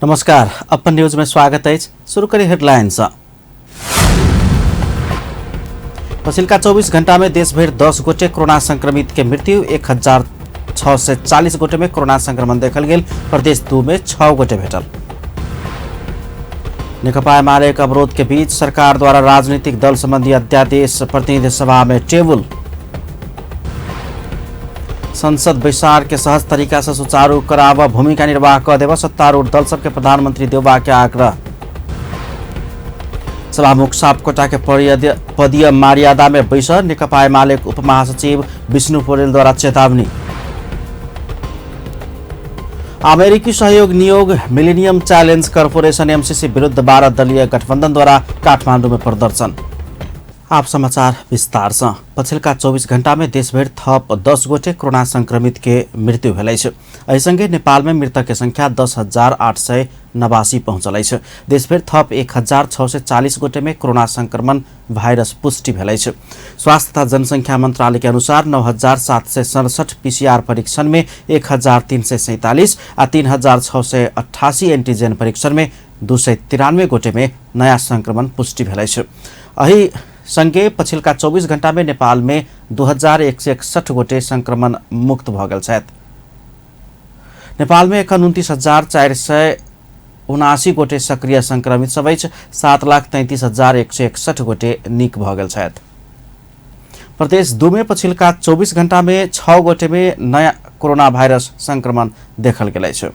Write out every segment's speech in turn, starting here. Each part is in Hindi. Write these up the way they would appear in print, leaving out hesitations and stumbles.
नमस्कार, अपन न्यूज में स्वागत है। शुरू करें हेडलाइंस। पछिल्का 24 घण्टा में देशभर 10 गोटे कोरोना संक्रमित के मृत्यु, 1640 गोटे में कोरोना संक्रमण देखल गेल। प्रदेश 2 में 6 गोटे भेटल। नेकपा एमाले अवरोध के बीच सरकार द्वारा राजनीतिक दल संबंधी अध्यादेश प्रतिनिधि सभा में टेबल। संसद बैसार के सहज तरीका से सुचारू कराव भूमिका निर्वाह कर देव सत्तारूढ़ दल सबके प्रधानमंत्री देउबा के आग्रह। सभामुख सापकोटा के पदीय मर्यादा में बैसर, नेकपा एमाले उप महासचिव विष्णु पौडेल द्वारा चेतावनी। अमेरिकी सहयोग नियोग मिलेनियम चैलेंज कॉर्पोरेशन एमसीसी विरुद्ध 12 दलीय गठबंधन द्वारा काठमाडौँ में प्रदर्शन। आप समाचार विस्तार से। पछिल्का 24 घण्टा में देशभर थप 10 गोटे कोरोना संक्रमित के मृत्यु भेलै छ। एहिसँगै नेपाल में मृतक के संख्या 10,889 पहुँचलै छ। देशभर थप 1,640 गोटे में कोरोना संक्रमण भाइरस पुष्टि भेलै छ। स्वास्थ्य तथा जनसंख्या मंत्रालय के अनुसार 9,767 पीसीआर परीक्षण में 1,347 आ 3,688 एंटीजन परीक्षण में 293 गोटे में नया संक्रमण पुष्टि भेलै छ। अही संगे पछिल्का 24 घण्टा में नेपाल में 2161 गोटे संक्रमण मुक्त भ गेल छथि। नेपाल में एखन 29,479 गोटे सक्रिय संक्रमित सबै छ। 7,33,161 गोटे निक भ गेल छथि। प्रदेश 2 में पछिल्का 24 घण्टा में 6 गोटे में नया कोरोना भाइरस संक्रमण देखल गेलै छ।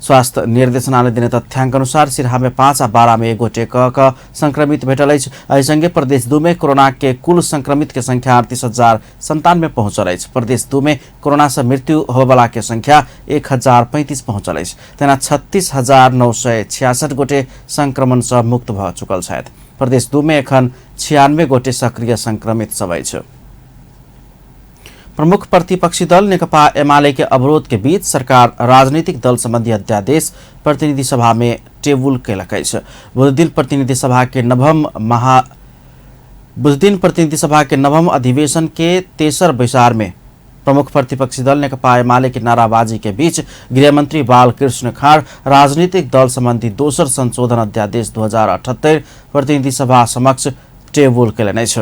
स्वास्थ्य निर्देशनालय दिने तथ्याङ्क अनुसार सिरहा में 5 आ बारा में 1 गोटे संक्रमित भेटल अछि। एहिसँगै प्रदेश 2 में कोरोना के कुल संक्रमित के संख्या 38,097 पहुँचल अछि। प्रदेश 2 में कोरोना से मृत्यु होबला के संख्या 1,035 पहुँचल अछि। तेना 36,966 गोटे संक्रमण से मुक्त भ चुकल छथि। प्रदेश 2 में एखन 96 गोटे सक्रिय संक्रमित सबै छ। प्रमुख प्रतिपक्षी दल नेकपा एमाले के अवरोध के बीच सरकार राजनीतिक दल संबंधी अध्यादेश प्रतिनिधि सभा में टेबुल कैलकै छ। बुध दिन प्रतिनिधि सभा के नवम अधिवेशन के तेसर बैसार में प्रमुख प्रतिपक्षी दल नेकपा एमाले की नाराबाजी के बीच गृहमंत्री बालकृष्ण खाड़ राजनीतिक दल संबंधी दोसर संशोधन अध्यादेश 2078 प्रतिनिधि सभा समक्ष टेबुल कैलनै छ।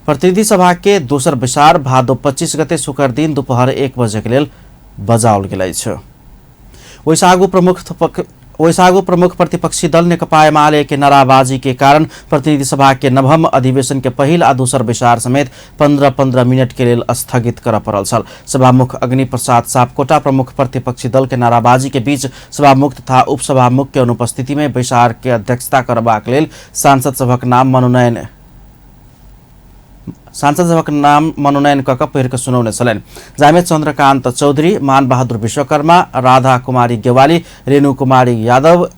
प्रतिनिधि सभा के दोसर बैसार भादो 25 गते शुक्र दिन दोपहर 1 बजे के लेल बजाओल गेलै छ। वैशागु प्रमुख प्रतिपक्षी दल नेकपा एमाले के नाराबाजी के कारण प्रतिनिधि सभा के नवम अधिवेशन के पहिल आ दोसर बैसार समेत 15-15 मिनट के लेल स्थगित कर पड़ल छल। सभामुख अग्नि प्रसाद सापकोटा प्रमुख प्रतिपक्षी दल के नाराबाजी के बीच सभामुख तथा उपसभामुख के अनुपस्थिति में बैसार के अध्यक्षता करबाक लेल सांसद सभक नाम मनोनयन कऽ पहिर सुनौने छलनि। जामे चंद्रकांत चौधरी, मान बहादुर विश्वकर्मा, राधा कुमारी गेवाली, रेणु कुमारी यादव,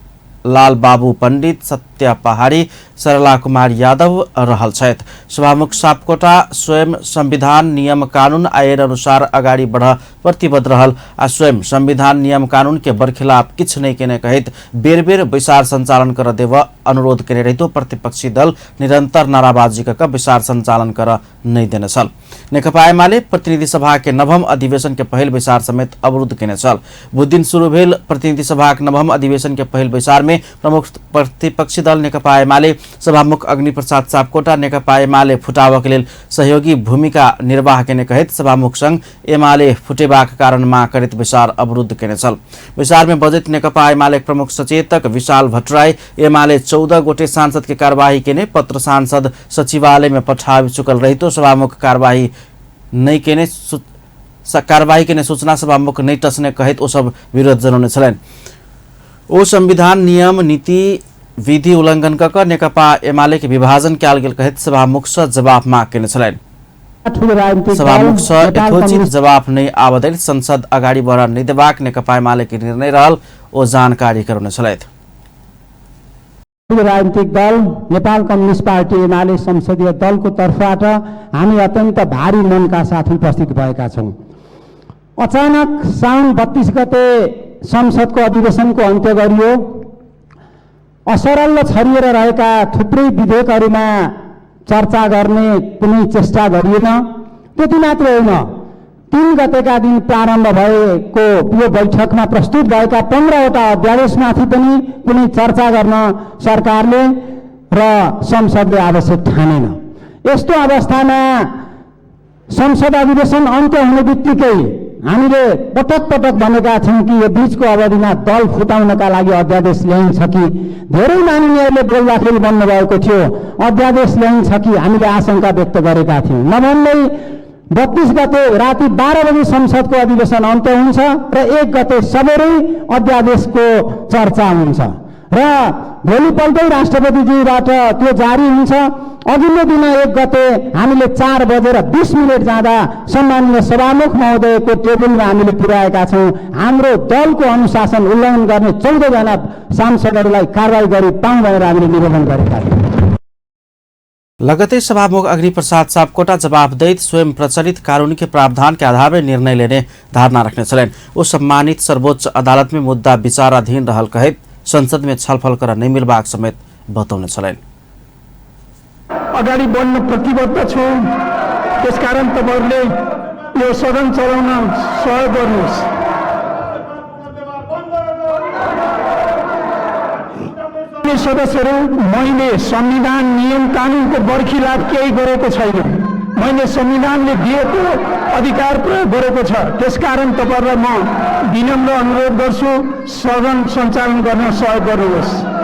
लाल बाबू पंडित, सत्य पहाड़ी, सरला कुमार यादव रहल छथि। सभामुख सापकोटा स्वयं संविधान नियम कानून आइन अनुसार अगाडि बढ़ प्रतिबद्ध रहल आ स्वयं संविधान नियम कानून के बरखिलाफ किछ नहीं केने कहैत बेर बेर बैसार संचालन कर देव अनुरोध केने रहितो प्रतिपक्षी दल निरंतर नाराबाजी कऽ बैसार संचालन कर नहीं देने छल। नेकपा एमाले प्रतिनिधि सभा के नवम अधिवेशन के पहिल बैसार समेत अवरुद्ध केने छल। बुध दिन शुरू भेल प्रतिनिधि सभा के नवम अधिवेशन के पहिल बैसार में प्रमुख प्रतिपक्षी दल नेकपा एमाले सभामुख अग्नि प्रसाद सापकोटा नेकपा एमाले फुटावक लेल सहयोगी भूमिका निर्वाह केने कहैत सभामुख संग एमाले फुटेबाक कारण माग करैत बैसार अवरुद्ध केने छल। बैसार में बजैत नेकपा एमाले प्रमुख सचेतक विशाल भट्टराई एमाले 14 गोटे सांसद के कार्यवाही केने पत्र सांसद सचिवालय में पठाबि चुकल रहितो सभामुख कार्यवाही केने सूचना सभामुख नहीं टसने कहैत ओ सब विरोध जनौने छलनि। ओ संविधान नियम नीति विधि उल्लंघन कऽ नेकपा एमाले के विभाजन कयल गेल कहैत सभामुख से जवाब माग केने छलनि। सभामुख से यथोचित जवाब नहीं आबदैल संसद अगाडि बढ़ नहीं देबाक नेकपा एमाले के निर्णय रहल ओ जानकारी करौने छलथि। राजनीतिक दल नेपाल कम्युनिस्ट पार्टी एमाले संसदीय दल को तर्फबाट हामी अत्यंत भारी मनका साथ उपस्थित भएका छौं। अचानक साउन 32 गते संसद को अधिवेशन को अन्त्य गरियो। असरल छरिएर रहेका थुप्रै विधेयकहरुमा चर्चा गर्ने कुनै चेष्टा गरिएन। त्यति मात्र होइन, 3 गतेका दिन प्रारम्भ भएको यो बैठकमा प्रस्तुत भएका 15वटा अध्यादेशमाथि पनि कुनै चर्चा गर्न सरकारले र संसदले आवश्यक ठानेन। यस्तो अवस्थामा संसद अधिवेशन अन्त्य हुने बित्तिकै हामीले पटक पटक भनेका छौँ कि यो बीचको अवधिमा दल फुटाउनका लागि अध्यादेश ल्याइन्छ कि, धेरै माननीयहरूले बोल्दाखेरि भन्नुभएको थियो अध्यादेश ल्याइन्छ कि, हामीले आशंका व्यक्त गरेका थियौँ। नभन्दै 32 गते राति 12 बजे संसदको अधिवेशन अन्त्य हुन्छ र 1 गते सबेरै अध्यादेशको चर्चा हुन्छ र भोलिपल्टै राष्ट्रपतिज्यूबाट त्यो जारी हुन्छ। अघिल्लो दिन 1 गते हामीले 4 बजेर 20 मिनट जाँदा सम्माननीय सभामुख महोदयको टेबलमा हामीले पुर्याएका छौँ। हाम्रो दलको अनुशासन उल्लङ्घन गर्ने 14 जना सांसदहरूलाई कारवाही गरी पाऊँ भनेर हामीले निवेदन गरेका थियौँ। लगतै सभामुख अग्निप्रसाद सापकोटा जवाबदेहित स्वयं प्रचलित कानून के प्रावधान के आधार में निर्णय लेने धारणा रखने छलेन। वो सम्मानित सर्वोच्च अदालत में मुद्दा विचाराधीन रहल कहित संसद में छलफल कर नहीं मिलबाक समेत बताउने छलेन। अगाडि बढ्न प्रतिबद्ध छु, त्यसकारण तपाईहरुले यो सदन चलाउन सहयोग गर्नुहोस्। सदस्यहरू, मैले संविधान नियम कानूनको बर्खिलाफ केही गरेको छैन। मैले संविधानले दिएको अधिकार प्रयोग गरेको छ। त्यसकारण तपाईहरुलाई म विनम्र अनुरोध गर्छु सदन सञ्चालन गर्न सहयोग गर्नुहोस्।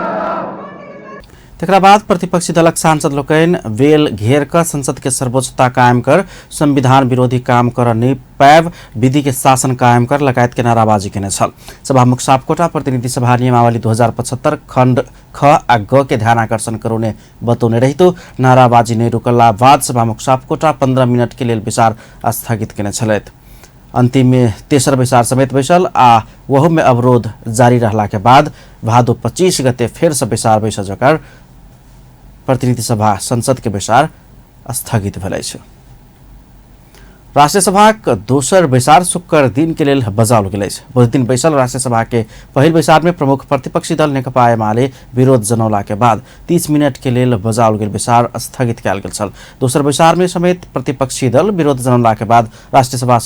तकरा बाद प्रतिपक्षी दलक सांसद लोकैन वेल घेर कर संसद के सर्वोच्चता कायम कर, संविधान विरोधी काम कर नहीं पैव, विधि के शासन कायम कर लगायत के नाराबाजी केने छल। सभामुख सापकोटा प्रतिनिधि सभा नियमावली 2075 खण्ड ख आ ग के ध्यान आकर्षण करोने बतौने रहितो नाराबाजी नहीं रुकला बाद सभामुख सापकोटा 15 मिनट के लिए विचार स्थगित केने छलैत। अंतिम में तेसर विचार समेत बैसल आ वहु में अवरोध जारी रहला के बाद भादो 25 गते फिर से विचार बैस जकर प्रतिनिधि सभा संसद के विचार स्थगित भेलै छ। राष्ट्रिय सभा के दोसर विचार शुक्र दिन के लिए बजाओल गेलै छ। बुध दिन बैसल राष्ट्रिय सभा के पहिल विचार में प्रमुख प्रतिपक्षी दल नेकपा एमाले विरोध जनौला के बाद 30 मिनट के लिए बजाओल गेल विचार स्थगित कयल गेल छल। दोसर विचार में समेत प्रतिपक्षी दल विरोध जनौला के बाद राष्ट्रिय सभा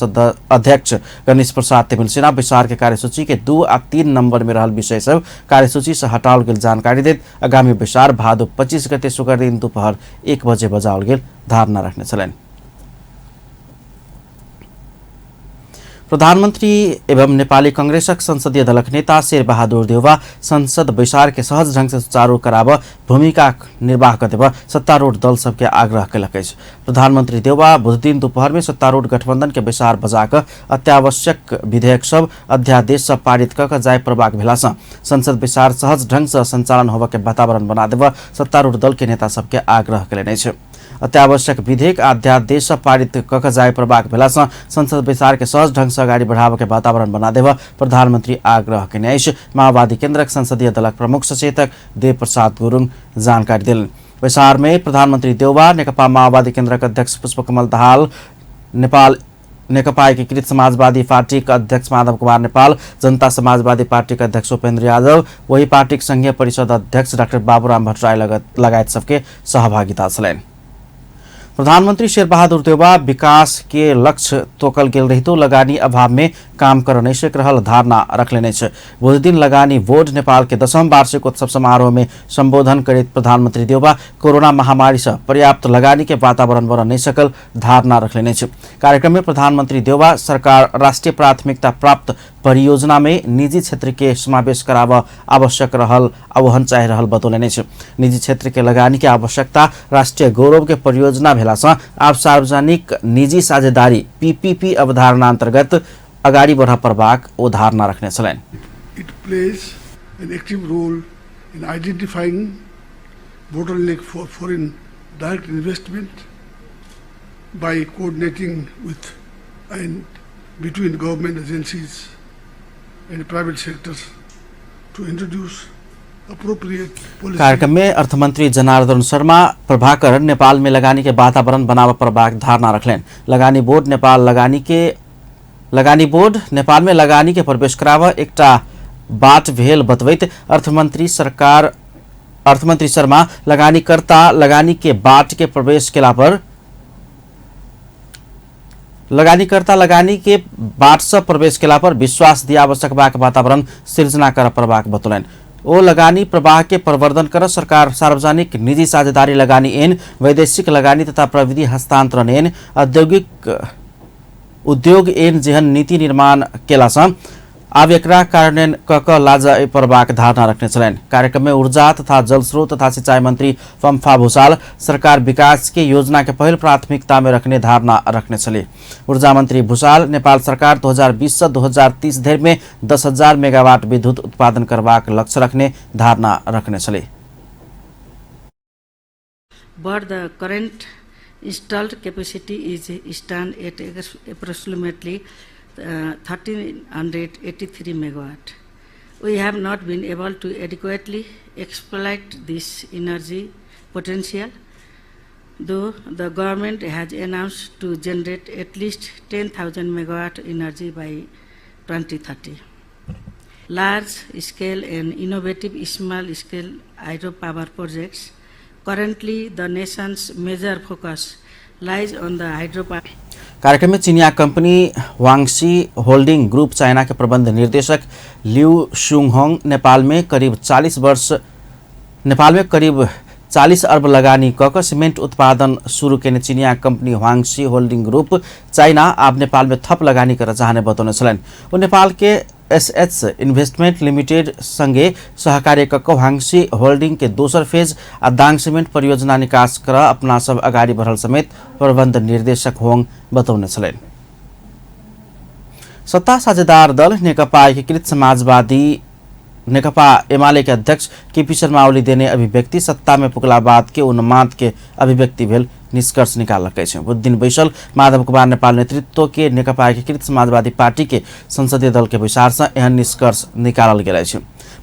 अध्यक्ष गणेश प्रसाद तिमिल सिन्हा विचार के कार्यसूची के 2 आ 3 नंबर में रहल विषय सब कार्यसूची से हटाओल गेल जानकारी देत आगामी विचार भादो 25 गते शुक्र दिन दोपहर 1 बजे बजाओल गेल धारणा रखने छलैन। प्रधानमंत्री एवं नेपाली कांग्रेसक संसदीय दलक नेता शेरबहादुर देउवा संसद बैसार के सहज ढंग से सुचारू कराब भूमिका निर्वाह करदेव सत्तारूढ़ दल सबके आग्रह कयलक अछि। प्रधानमंत्री देउवा बुध दिन दोपहर में सत्तारूढ़ गठबंधन के बैसार बजाक अत्यावश्यक विधेयक सब अध्यादेश सब पारित क जाय प्रभाग भेला सँ संसद बैसार सहज ढंग से संचालन होबे के वातावरण बना देव सत्तारूढ़ दल के नेता सबके आग्रह कयलनि अछि। अत्यावश्यक विधेयक अध्यादेश पारित कक जाय प्रभाग भेला सँ संसद विचार के सहज ढंग से अगाडि बढ़ावे के वातावरण बना देव प्रधानमंत्री आग्रह केने अछि। माओवादी केन्द्रक संसदीय दलक प्रमुख सचेतक देव प्रसाद गुरुङ जानकारी देलनि। विचार में प्रधानमंत्री देउवा नेकपा माओवादी केन्द्रक अध्यक्ष पुष्पकमल दाहाल, नेपाल नेकपा एकीकृत समाजवादी पार्टी का अध्यक्ष माधव कुमार नेपाल, जनता समाजवादी पार्टी का अध्यक्ष उपेन्द्र यादव, वही पार्टी के संघीय परिषद अध्यक्ष डाक्टर बाबूराम भट्टराई लगायत सबके सहभागिता छलैन। प्रधानमंत्री शेरबहादुर देउवा विकास के लक्ष्य तोकल गेल रहितो लगानी अभाव में काम कर नहीं सक रहल धारणा रखलेने छ। बुध दिन लगानी बोर्ड नेपाल के 10वां वार्षिक उत्सव समारोह में संबोधन करैत प्रधानमंत्री देउवा कोरोना महामारी से पर्याप्त लगानी के वातावरण बन नहीं सकल धारणा रखलेने छ। कार्यक्रम में प्रधानमंत्री देउवा सरकार राष्ट्रीय प्राथमिकता प्राप्त परियोजना में निजी क्षेत्र के समावेश कराव आवश्यक रहल आह्वान चाहि रहल बतौलेने छ। निजी क्षेत्र के लगानी के आवश्यकता राष्ट्रीय गौरव के परियोजना भेला सँ आब सार्वजनिक निजी साझेदारी पीपीपी अवधारणा अंतर्गत अगाडि बढ़ा प्रभाग ओ धारणा रखने छलैन। It plays an active role in identifying bottleneck for foreign direct investment by coordinating with and between government agencies and private sectors to introduce appropriate policy. कार्यक्रम में अर्थमंत्री जनार्दन शर्मा प्रभाकर नेपाल में लगानी के वातावरण बनाव प्रभाग धारणा रखलेन। लगानी बोर्ड नेपाल में लगानी के प्रवेश कराव एकटा बाट भेल बतबैत अर्थमंत्री शर्मा लगानीकर्ता लगानी के बाट के प्रवेश केला पर लगानीकर्ता लगानी के बाट से प्रवेश केला पर विश्वास दिया आवश्यक बाक वातावरण सृजना कर प्रवाह बतौलन। ओ लगानी प्रवाह के प्रवर्धन कर सरकार सार्वजनिक निजी साझेदारी लगानी ऐन, वैदेशिक लगानी तथा प्रविधि हस्तांतरण ऐन, औद्योगिक उद्योग ऐन जेहन नीति निर्माण केला से अब एकरा कार्यान्वयन कक लाजा प्रवाह धारणा रखने चलन। कार्यक्रम में ऊर्जा तथा जल स्रोत तथा सिंचाई मंत्री पंफा भूषाल सरकार विकास के योजना के पहल प्राथमिकता में रखने धारणा रखने चले। ऊर्जा मंत्री भूषाल नेपाल सरकार 2020 से 2030 धरि में 10,000 मेगावाट विद्युत उत्पादन करवाक लक्ष्य रखने धारणा रखने चले। But the current installed capacity is stand at approximately 1,383 megawatt. We have not been able to adequately exploit this energy potential, though the government has announced to generate at least 10,000 megawatt energy by 2030. Large-scale and innovative small-scale hydropower projects. Currently, the nation's major focus lies on the hydropower. कार्यक्रम में चीनिया कंपनी वांगसी होल्डिंग ग्रुप चाइना के प्रबंध निर्देशक लिउ शुंगहोंग नेपाल में करीब 40 अर्ब लगानी कक सीमेंट उत्पादन शुरू करने चीनिया कंपनी वांगसी होल्डिंग ग्रुप चाइना अब नेपाल में थप लगानी कर चाहने बताउने छन्। वो नेपाल के एसएच इन्वेस्टमेंट लिमिटेड संगे सहकार्य कक वांगसी होल्डिंग के दोसर फेज आ दाङ सीमेंट परियोजना निकास कर अपना सब अगाडि बढ़ल समेत प्रबंध निर्देशक होंग बताउने छन्। सत्ता साझेदार दल नेकपा एकीकृत समाजवादी नेकपा एमाले के अध्यक्ष केपी शर्मा ओली देने अभिव्यक्ति सत्ता में पुगला बाद के उन्माद के अभिव्यक्ति भेल निष्कर्ष निकालकै छ। बुद्धिन बैसल माधव कुमार नेपाल नेतृत्व के नेकपा एकीकृत समाजवादी पार्टी के संसदीय दल के विचार से एहन निष्कर्ष निकालल गेल छ।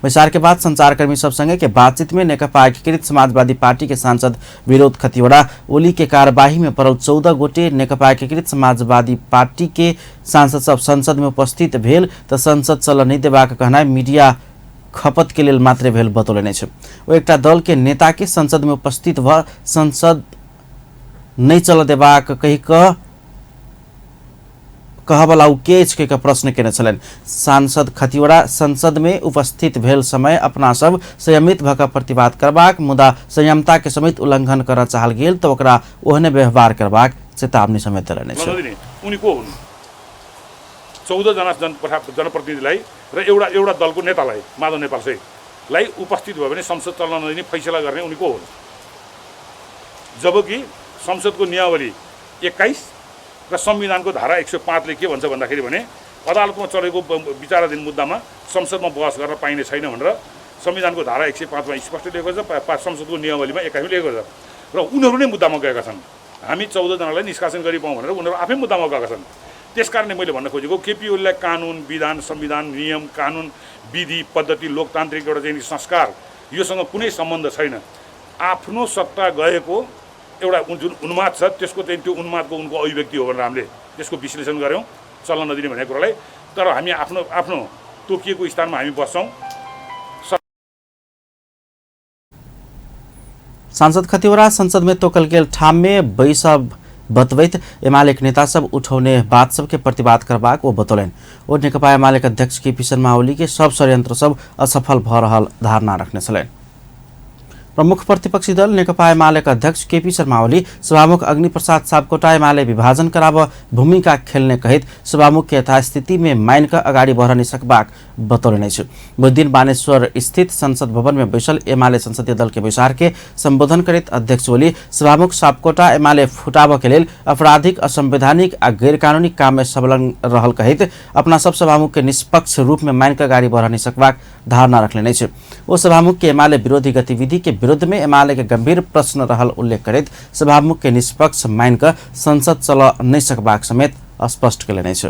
विचार के बाद संचारकर्मी सब संगे के बातचीत में नेकपा एकीकृत समाजवादी पार्टी के सांसद विरोध खतिवड़ा ओली के कार्यवाही में पड़ल 14 गोटे नेकपा एकीकृत समाजवादी पार्टी के सांसद सब संसद में उपस्थित भेल त संसद चल नहीं देबाक कहना मीडिया खपत के लिए मात्र भेल बतौलने छ। वो एकटा दल के नेता के संसद में उपस्थित भ संसद नहीं चल देबाक कही कहबला के प्रश्न केने छलन। सांसद खतिवड़ा संसद में उपस्थित भेल समय अपना सब संयमित भक प्रतिवाद करबाक मुदा संयमता के समेत उल्लंघन कर चाहल गेल तो ओकरा ओहने व्यवहार करबाक चेतावनी समेत देलने छ। उनी को हुन् 14 जना जनप्रतिनिधिलाई र एउटा दलको नेतालाई माधव नेपाल सहितलाई उपस्थित भयो भने संसद चल्न नदिने फैसला गर्ने उनी को हुन्। जबकि संसदको नियमावली 21 र संविधानको धारा 105 ले के भन्छ भन्दाखेरि भने अदालतमा चलेको विचाराधीन मुद्दामा संसदमा बहस गर्न पाइने छैन भनेर संविधानको धारा 105 मा स्पष्ट लेखेको छ, संसदको नियमावलीमा 21 मा लेखेको छ। र उनीहरू नै मुद्दामा गएका छन्। हामी 14 जनालाई निष्कासन गरिपाउँ भनेर उनीहरू आफै मुद्दामा गएका छन्। त्यसकारणले मैले भन्न खोजेको केपी ओलीलाई कानुन विधान संविधान नियम कानुन विधि पद्धति लोकतान्त्रिक एउटा चाहिँ संस्कार योसँग कुनै सम्बन्ध छैन। आफ्नो सत्ता गएको एउटा जुन उन्माद छ त्यसको चाहिँ त्यो उन्मादको उनको अभिव्यक्ति हो भनेर हामीले त्यसको विश्लेषण गर्यौं चल्न नदिने भनेको कुरालाई। तर हामी आफ्नो तोकिएको स्थानमा हामी बस्छौं। सांसद खतिवड़ा संसद में तोकल गेल ठाम में बैसब बतवैत एमाले नेता सब उठौने बात सबके प्रतिवाद करबाक वो बतौलन। वो नेकपा एमाले अध्यक्ष केपी शर्मा ओली के सब षड्यंत्र सब असफल भ रहल धारणा रखने छलन। प्रमुख प्रतिपक्षी दल नेकपा एमाले अध्यक्ष केपी शर्मा ओली सभामुख अग्निप्रसाद सापकोटा एमाले विभाजन कराव भूमिका खेलने कहित सभामुख के यथास्थिति में माइन का अगाडि बढ़ने सकबाक बतौलने छ। बुधदिन बानेश्वर स्थित संसद भवन में बैसल एमाले संसदीय दल के विचार के संबोधन करित अध्यक्ष ओली सभामुख सापकोटा एमाले फुटाव के लेल आपराधिक असंवैधानिक आ गैर कानूनी काम में संलग्न रहल कहित अपना सब सभामुख के निष्पक्ष रूप में माइन का अगाडि बढ़ने सकबाक धारणा रखले छ। वो सभामुख के एमाले विरोधी गतिविधि के विरुद्ध में एमाले के गंभीर प्रश्न रहल उल्लेख करित सभामुख के निष्पक्ष माइन का संसद चल नहीं सकबाक समेत स्पष्ट करेने छ।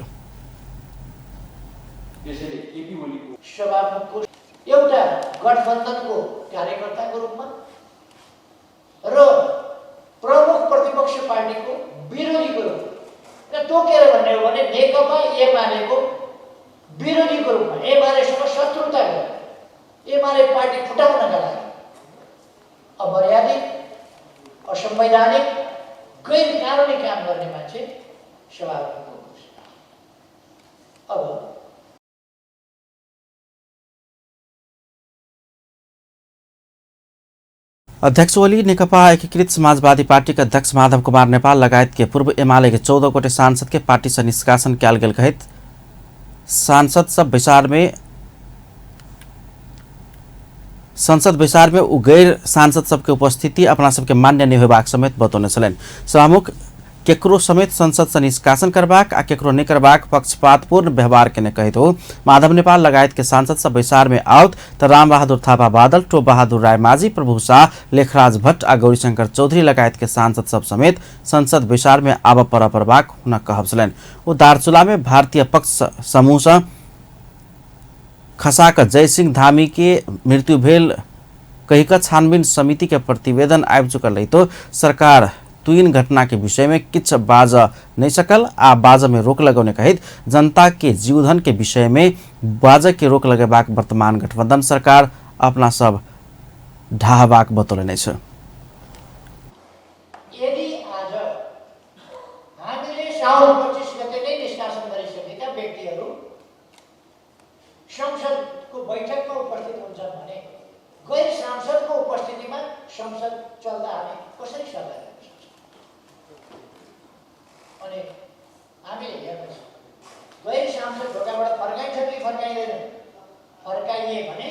एउटा गठबन्धनको कार्यकर्ताको रूपमा र प्रमुख प्रतिपक्ष पार्टीको विरोधीको रूपमा तोकेर भन्ने हो भने नेकपा एमालेको विरोधीको रूपमा एमालेसँग शत्रुता गरेर एमाले पार्टी फुटाउनका लागि अमर्यादित असंवैधानिक गैर कानुनी काम गर्ने मान्छे सभामुख अब अध्यक्ष ओली नेकपा एकीकृत समाजवादी पार्टी के अध्यक्ष माधव कुमार नेपाल लगायत के पूर्व एमाले के 14 गोटे सांसद के पार्टी से निष्कासन किया गेल कहित संसद विचार में उ गैर सांसद सबके उपस्थिति अपना सबके मान्य नहीं होबाक समेत बतौने छलनि। सभामुख केकरो समेत संसद से निष्कासन करबाक आ केकरो नहीं करबाक पक्षपातपूर्ण व्यवहार केने कहित हो माधव नेपाल लगायत के सांसद सब विचार में आवत त राम बहादुर थापा बादल, टोप बहादुर राय माझी, प्रभु शाह, लेखराज भट्ट आ गौरीशंकर चौधरी लगायत के सांसद सब समेत संसद विचार में आब परबाक हुन कहब छलनि। ओ दार्चुला में भारतीय पक्ष समूह से खसाक जयसिंह धामी के मृत्यु भेल कहिका छानबीन समिति के प्रतिवेदन आबि चुकल रही तो सरकार तुइन घटना के विषय में किछ बाज नहीं सकल आ बाज में रोक लगौने कहित जनता के जीवधन के विषय में बाज के रोक लगेबाक वर्तमान गठबंधन सरकार अपना सब ढाहबाक बतौले छ। यदि आज हामीले साउन 25 गते नै निष्कासन गरिसकेका व्यक्तिहरू संसदको बैठकमा उपस्थित हुन्छन् भने गैर सांसदको उपस्थितिमा संसद चल्दा हामी कसरी सल्लाह गर्न सक्छौँ? अनि हामीले हेर्नुहोस् गैर सांसद ढोकाबाट फर्काइन्छ कि फर्काइँदैन? फर्काइए भने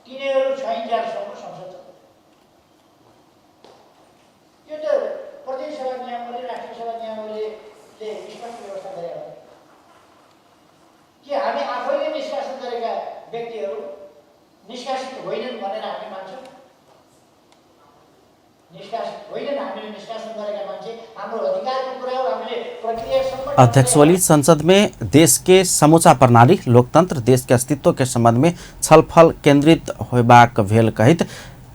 तिनीहरू छैनन्जेलसम्म संसद चल्छ। यो त प्रदेश सभा नियमले राष्ट्रिय सभा नियमले स्पष्ट व्यवस्था गरे हो कि हामी आफैले निष्कासन गरेका व्यक्तिहरू निष्कासित होइनन् भनेर हामी मान्छौँ। निष्कासित होइनन्, हामीले निष्कासन गरेका मान्छे हाम्रो अधिकारको कुरा हो, हामीले प्रक्रियासम्म। अध्यक्ष ओली संसद में देश के समूचा प्रणाली लोकतंत्र देश के अस्तित्व के संबंध में छलफल केंद्रित होबाक भेल कहित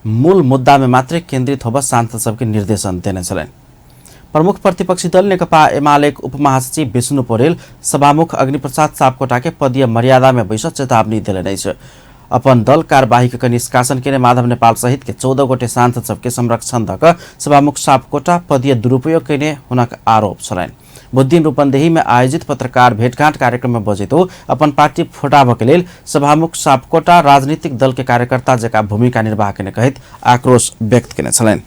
मूल मुद्दा में मात्र केंद्रित होब सांसद सबके निर्देशन देने छलनि। प्रमुख प्रतिपक्षी दल नेकपा एमाले उपमहासचिव विष्णु पौडेल सभामुख अग्निप्रसाद सापकोटा के पदीय मर्यादा में बैस चेतावनी दिले छ। अपन दल कार्यवाही के निष्कासन के माधव नेपाल सहित के 14 गोटे सांसद सबके संरक्षण धक सभामुख सापकोटा पदीय दुरुपयोग करने हुनक आरोप छलनि। बुधदिन रूपन्देही में आयोजित पत्रकार भेटघाट कार्यक्रम में बजित अपन पार्टी फुटाब के लेल सभामुख सापकोटा राजनीतिक दल के कार्यकर्ता जका भूमिका निर्वाह करने कहित आक्रोश व्यक्त करने छलनि।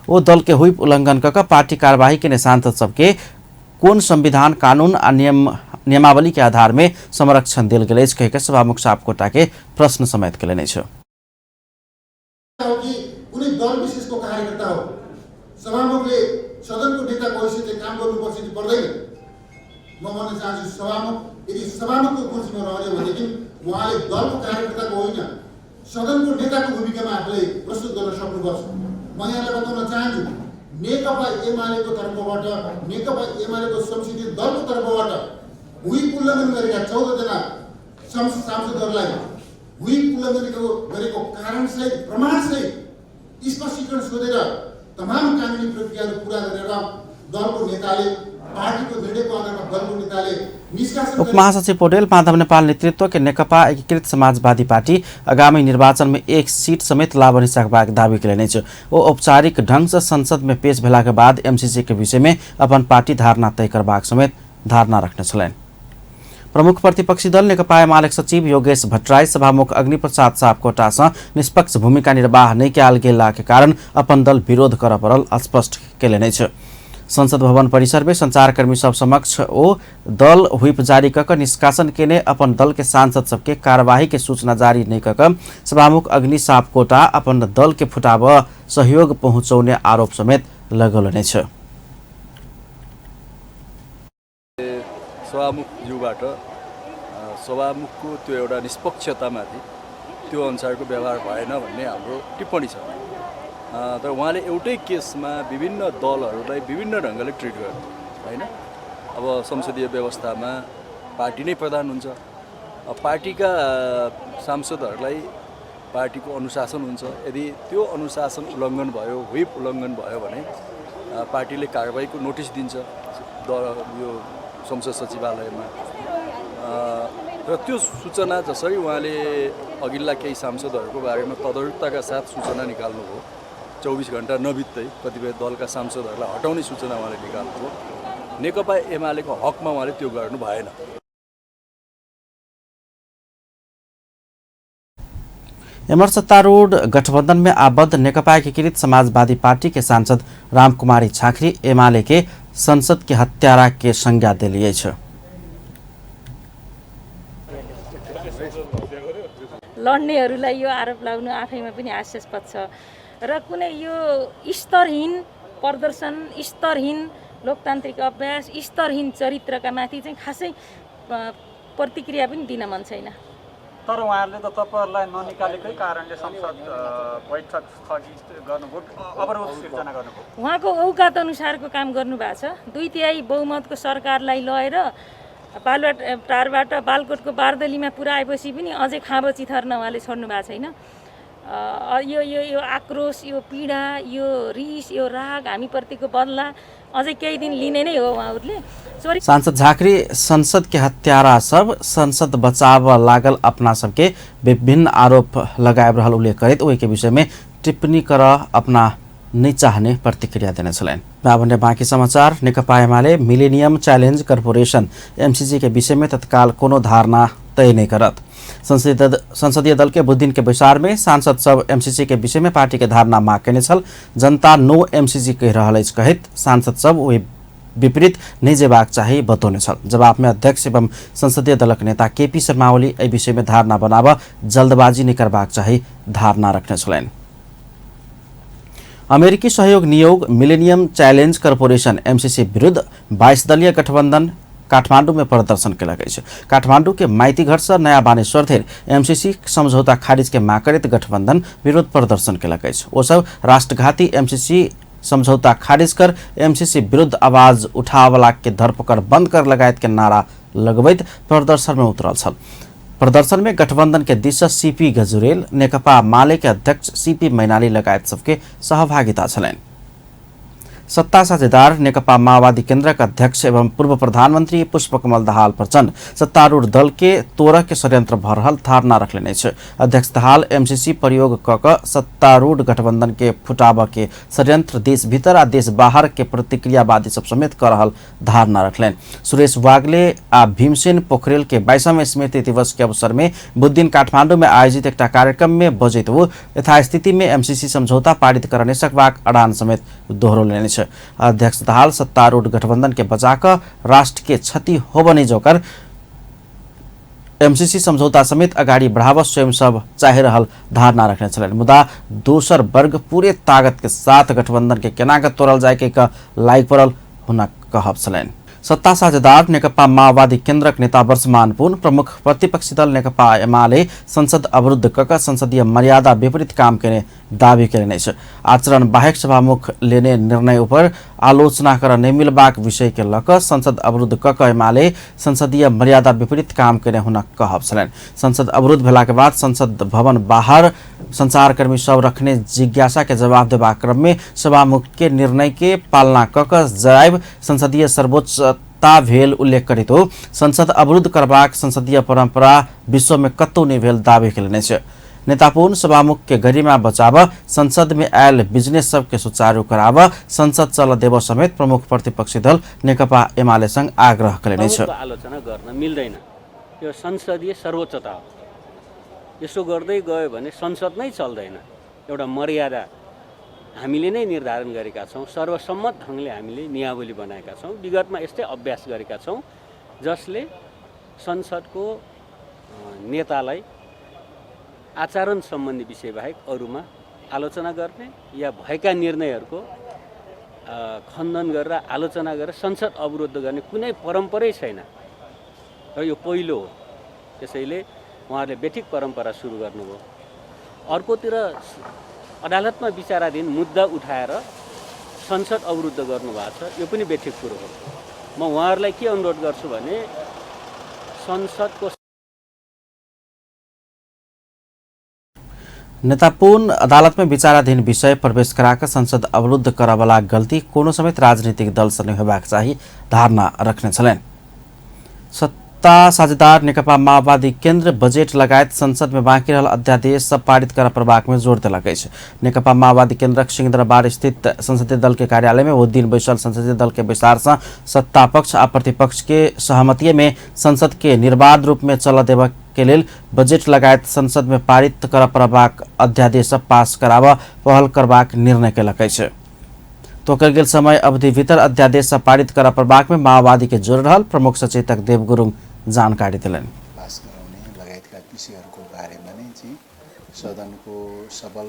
ओ दल के हुइप उल्लंघन कक पार्टी कार्यवाही के सांसद सबके कोन संविधान कानून आ नियमावली के आधार में संरक्षण दिल गेल अछि कहिके सभामुख सापकोटा के प्रश्न समेत केलनि छ। कुनै दल विशेषको कार्यकर्ता हो, सभामुखले सदनको नेताको हैसियतले काम गर्नुपर्छ कि पर्दैन? म भन्न चाहन्छु सभामुख यदि सभामुखको कुर्सीमा रहने भनेदेखि उहाँले दलको कार्यकर्ताको होइन सदनको नेताको भूमिकामा आफूलाई प्रस्तुत गर्न सक्नुपर्छ। म यहाँलाई बताउन चाहन्छु नेकपा एमालेको तर्फबाट नेकपा एमालेको संसदीय दलको तर्फबाट हुइप उल्लङ्घन गरेका 14 जना सांसदहरूलाई हुइप उल्लङ्घन गरेको कारणसहित प्रमाणसहित स्पष्टीकरण सोधेर तमाम कानुनी प्रक्रियाहरू पूरा गरेर दलको नेताले पार्टीको निर्णयको आधारमा दलको नेताले निष्कासन। उपमहासचिव पौडेल माधव नेपाल नेतृत्व के नेकपा एकीकृत समाजवादी पार्टी आगामी निर्वाचन में 1 सीट समेत लाभ नहीं सकबाक दावी केलनि छ। वो औपचारिक ढंग से संसद में पेश भेला के बाद एमसीसी के विषय में अपन पार्टी धारणा तय करबाक समेत धारणा रखने छलनि। प्रमुख प्रतिपक्षी दल नेकपा एमाले सचिव योगेश भट्टराई सभामुख अग्निप्रसाद सापकोटा से निष्पक्ष भूमिका निर्वाह नहीं कयल गेला के कारण अपन दल विरोध कर पड़ल स्पष्ट केलनि छ। संसद भवन परिसर में संचारकर्मी सब समक्ष ओ दल हुइप जारी कक निष्कासन केने अपन दल के सांसद सबके कार्यवाही के सूचना जारी नहीं कक सभामुख अग्नि सापकोटा अपन दल के फुटाब सहयोग पहुँचाउने आरोप समेत लगौलने छ। सभामुखज्यूबाट सभामुखको त्यो एउटा निष्पक्षतामाथि त्यो अनुसारको व्यवहार भएन भन्ने हाम्रो टिप्पणी छ। तर उहाँले एउटै केसमा विभिन्न दलहरूलाई विभिन्न ढङ्गले ट्रिट गर्नु हैन। अब संसदीय व्यवस्थामा पार्टी नै प्रधान हुन्छ, पार्टीका सांसदहरूलाई पार्टीको अनुशासन हुन्छ। यदि त्यो अनुशासन उल्लङ्घन भयो, व्हिप उल्लङ्घन भयो भने पार्टीले कारबाहीको नोटिस दिन्छ यो संसद सचिवालयमा। र त्यो सूचना जसरी उहाँले अघिल्ला केही सांसदहरूको बारेमा तदरुकताका साथ सूचना निकाल्नुभयो, 24 घण्टा नबित्दै कतिपय दलका सांसदहरूलाई हटाउने सूचना उहाँले निकाल्नुभयो। नेकपा एमालेको हकमा उहाँले त्यो गर्नु भएन। एमर सत्तारूढ़ गठबंधन में आबद्ध नेकपा एकीकृत समाजवादी पार्टी के सांसद रामकुमारी झाँक्री एमाले के संसद के हत्यारा के संज्ञा दिलिए छ। लड्नेहरूलाई यो आरोप लगाउनु आफैमा पनि हास्यास्पद छ र कुनै यो स्तरहीन प्रदर्शन, स्तरहीन लोकतान्त्रिक अभ्यास, स्तरहीन चरित्रका माथि चाहिँ खासै प्रतिक्रिया पनि दिन मन छैन। तर उहाँहरूले त तपाईहरुलाई ननिकालेकै कारणले संसद बैठक स्थगित गर्नुभयो, अवरोध सिर्जना गर्नुभयो। उहाँको औकात अनुसारको काम गर्नुभएको छ। 2/3 बहुमतको सरकारलाई लगेर टारबाट बालकोटको बारदलीमा पुर्याएपछि पनि अझै खाँबो चिथर्न उहाँले छोड्नु भएको छैन। यो आक्रोश, यो पीडा, यो रिस, यो राग, हामीप्रतिको बदला अझै केही दिन लिने नै हो उहाँहरूले। सांसद झाँक्री संसद के हत्यारा सब संसद बचाव लागल अपना सबके विभिन्न आरोप लगाए रहल उल्लेख करित ओहि के विषय में टिप्पणी कर अपना नहीं चाहने प्रतिक्रिया देने छलैन। भन्ने बाँकी समाचार। नेकपा एमाले मिलेनियम चैलेंज कर्पोरेशन एमसीसी के विषय में तत्काल कोनो धारणा तय नहीं करत। संसदीय दल के बुध दिन के विचार में सांसद सब एमसीसी के विषय में पार्टी के धारणा माग कैने छल। जनता नो एमसीसी कह रहल अछि कहित सांसद सब वही विपरीत नहीं जेबाक चाहिए बतौने छल। जवाब में अध्यक्ष एवं संसदीय दलक नेता केपी शर्मा ओली एहि विषय में धारणा बनाव जल्दबाजी नहीं करबाक चाहिए धारणा रखने छलैन। अमेरिकी सहयोग नियोग मिलेनियम चैलेंज कर्पोरेशन एमसीसी विरुद्ध 22 दलीय गठबंधन काठमांडू में प्रदर्शन केलक अछि। काठमांडू के माइती घर से नया बानेश्वर धरि एमसीसी समझौता खारिज के माग करैत गठबंधन विरोध प्रदर्शन केलक अछि। ओ सब राष्ट्रघाती एमसीसी समझौता खारिज कर एमसीसी विरुद्ध आवाज उठावला के धरपकड़ बंद कर लगायत के नारा लगबैत प्रदर्शन में उतरल छल। प्रदर्शन में गठबंधन के दिशा सीपी गजुरेल, नेकपा माले के अध्यक्ष सीपी मैनाली लगायत सबके सहभागिता छलैन। सत्ता साझेदार नेकपा माओवादी केन्द्र का अध्यक्ष एवं पूर्व प्रधानमंत्री पुष्पकमल दाहाल प्रचंड सत्तारूढ़ दल के तोरह के षड्यंत्र भरहल धारणा रखले छ। अध्यक्ष दाहाल एमसीसी प्रयोग क सत्तारूढ़ गठबंधन के फुटाव के षड्यंत्र देश भीतर आ देश बाहर के प्रतिक्रियावादी सब समेत कर रहल धारणा रखलेन। सुरेश वाग्ले आ भीमसेन पोखरेल के 22वां स्मृति दिवस के अवसर में बुध दिन काठमांडू में आयोजित एक कार्यक्रम में बजैत वो यथास्थिति में एमसीसी समझौता पारित करने सकबाक अड़ान समेत दोहरो लेने। अध्यक्ष दाहाल सत्तारूढ़ गठबंधन के बचाकर राष्ट्र के क्षति होबनी जोकर एमसीसी समझौता समेत अगाडि बढ़ाव स्वयं सब चाहे रहल धारणा रखने छलैन। मुदा दोसर वर्ग पूरे ताकत के साथ गठबंधन के केनाक तोड़ल जाय के लायक पड़ल हुनक कहब छलैन। सत्ता साझेदार नेकपा माओवादी केन्द्रक नेता वर्षमान पुन प्रमुख प्रतिपक्षी दल नेकपा एमाले संसद अवरुद्ध कक संसदीय मर्यादा विपरीत काम करने दावी करने आचरण बाहेक सभामुख लेने निर्णय ऊपर आलोचना कर नहीं मिलबाक विषय के लक संसद अवरुद्ध कक एमाले संसदीय मर्यादा विपरीत काम करने हुन कहब छलैन। संसद अवरुद्ध भेला के बाद संसद भवन बाहर संचारकर्मी सब रखने जिज्ञासा के जवाब देवा क्रम में सभामुख के निर्णय के पालना कक जायब संसदीय सर्वोच्चता भेल उल्लेख करित हो संसद अवरुद्ध करबाक संसदीय परंपरा विश्व में कतौ नहीं भेल दावी केलने छ। नेतापुन सभामुख के गरिमा बचाव, संसद में आयल बिजनेस सबके सुचारू कराव, संसद चल देव समेत प्रमुख प्रतिपक्षी दल नेकपा एमाले संग आग्रह करेने छ। आलोचना गर्न मिल्दैन, यो संसदीय सर्वोच्चता हो। यसो गर्दै गयो भने संसद नै चल्दैन। एउटा मर्यादा हामीले नै निर्धारण गरेका छौं, सर्वसम्मत ढंगले हामीले नियावली बनाएका छौं, विगतमा यस्तै अभ्यास गरेका छौं जसले संसदको नेतालाई आचरण सम्बन्धी विषय बाहेक अरूमा आलोचना गर्ने या भएका निर्णयहरूको खण्डन गरेर आलोचना गरेर संसद अवरुद्ध गर्ने कुनै परम्परै छैन र यो पहिलो हो। त्यसैले उहाँहरूले बेठिक परम्परा सुरु गर्नुभयो। अर्कोतिर अदालतमा विचाराधीन मुद्दा उठाएर संसद अवरुद्ध गर्नुभएको छ, यो पनि बेठिक कुरो हो। म उहाँहरूलाई के अनुरोध गर्छु भने संसदको नेतापुन अदालत में विचाराधीन विषय प्रवेश कराकर संसद अवरुद्ध करवाला गलती कोनो समेत राजनीतिक दल से नहीं होबाक चाहिए धारणा रखने छलैन। सत्ता साझेदार नेकपा माओवादी केन्द्र बजेट लगायत संसद में बाँकी रहल अध्यादेश सब पारित कर प्रभाग में जोड़ देलक अछि। नेकपा माओवादी केन्द्रक सिंहदरबार स्थित संसदीय दल के कार्यालय में वो दिन बैसल संसदीय दल के विस्तार से सत्ता पक्ष आ प्रतिपक्ष के सहमति में संसद के निर्बाध रूप में चल देव के लेल बजेट लगायत संसद में पारित कर प्रभाग अध्यादेश सब पास कराब पहल करबाक निर्णय केलक अछि। तोकल गेल समय अवधि भीतर अध्यादेश पारित कर प्रभाग में माओवादी के जोड़ रहल प्रमुख सचेतक देव गुरुङ जानकारी दिलनि। पास गराउने लगायतका विषयहरूको बारेमा नै चाहिँ सदनको सबल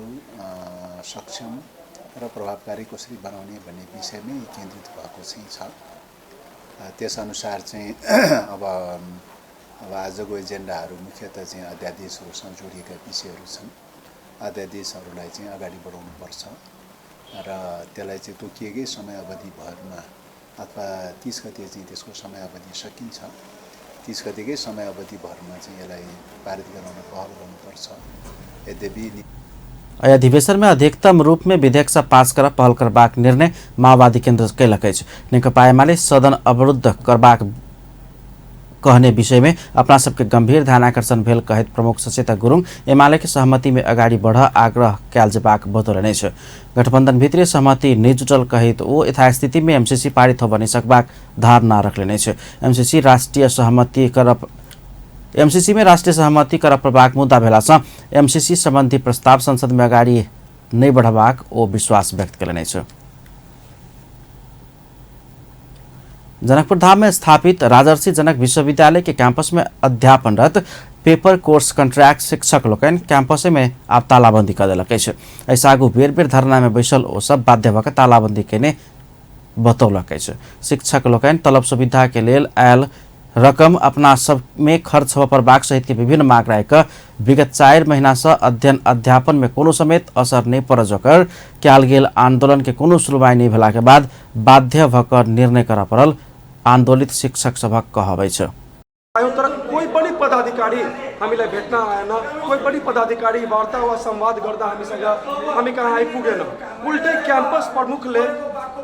सक्षम र प्रभावकारी कसरी बनाउने भन्ने विषयमै केन्द्रित भएको चाहिँ छ। त्यसअनुसार चाहिँ अब आजको एजेन्डाहरू मुख्यतः चाहिँ अध्यादेशहरूसँग जोडिएका विषयहरू छन्। अध्यादेशहरूलाई चाहिँ अगाडि बढाउनुपर्छ र त्यसलाई चाहिँ तोकिएकै समय अवधि भरमा अथवा 30 गते चाहिँ त्यसको समय अवधि सकिन्छ। 30 गतेकै समय अवधि भरमा चाहिँ यसलाई पारित गराउन पहल गर्नुपर्छ। यद्यपि अधिवेशन में अधिकतम रूप में विधेयक सब पास कर पहल करबाक निर्णय माओवादी केन्द्र कैलक अछि। नेकपा एमाले सदन अवरुद्ध करबाक कहने विषय में अपना सबके गंभीर ध्यान आकर्षण भेल कहत प्रमुख सचेतक गुरुङ एमाले के सहमति में अगाडि बढ़ आग्रह कैल जेबाक बतौलनि अछि। गठबन्धन भित्रीय सहमति नहीं जुटल कहत ओ यथास्थिति में एमसीसी पारित हो बनी सकबाक धारणा रखलेनि अछि। एमसीसी में राष्ट्रिय सहमति कर प्रभाग मुद्दा भेला से एमसीसी संबंधी प्रस्ताव संसद में अगाडि नहीं बढ़बाक ओ विश्वास व्यक्त केलनि अछि। जनकपुर धाम में स्थापित राजर्षि जनक विश्वविद्यालय के कैंपस में अध्यापनरत पेपर कोर्स कॉन्ट्रैक्ट शिक्षक लोकनि कैंपस में आप तालाबंदी कर दिलक अछि। ऐसा आगू बेर बेर धरना में बैसल ओ सब बाध्य भऽ तालाबंदी केने बतौलक अछि। शिक्षक लोकनि तलब सुविधा के लेल आयल रकम अपना सब में खर्च हो प्रभाग सहित के विभिन्न मांग राख विगत 4 महीना से अध्ययन अध्यापन में कोनो समेत असर नहीं पड़ जकर कयल गेल आंदोलन के कोनो सुनवाई नहीं भेला के बाद बाध्य भकर निर्णय कर पड़ल आंदोलित शिक्षक सभक कहबै छ। तर कोही पनि पदाधिकारी हामीलाई भेट्न आएन, कोही पनि पदाधिकारी वार्ता वा संवाद गर्दा हामी कहाँ आइपुगेन। उल्टै क्याम्पस प्रमुखले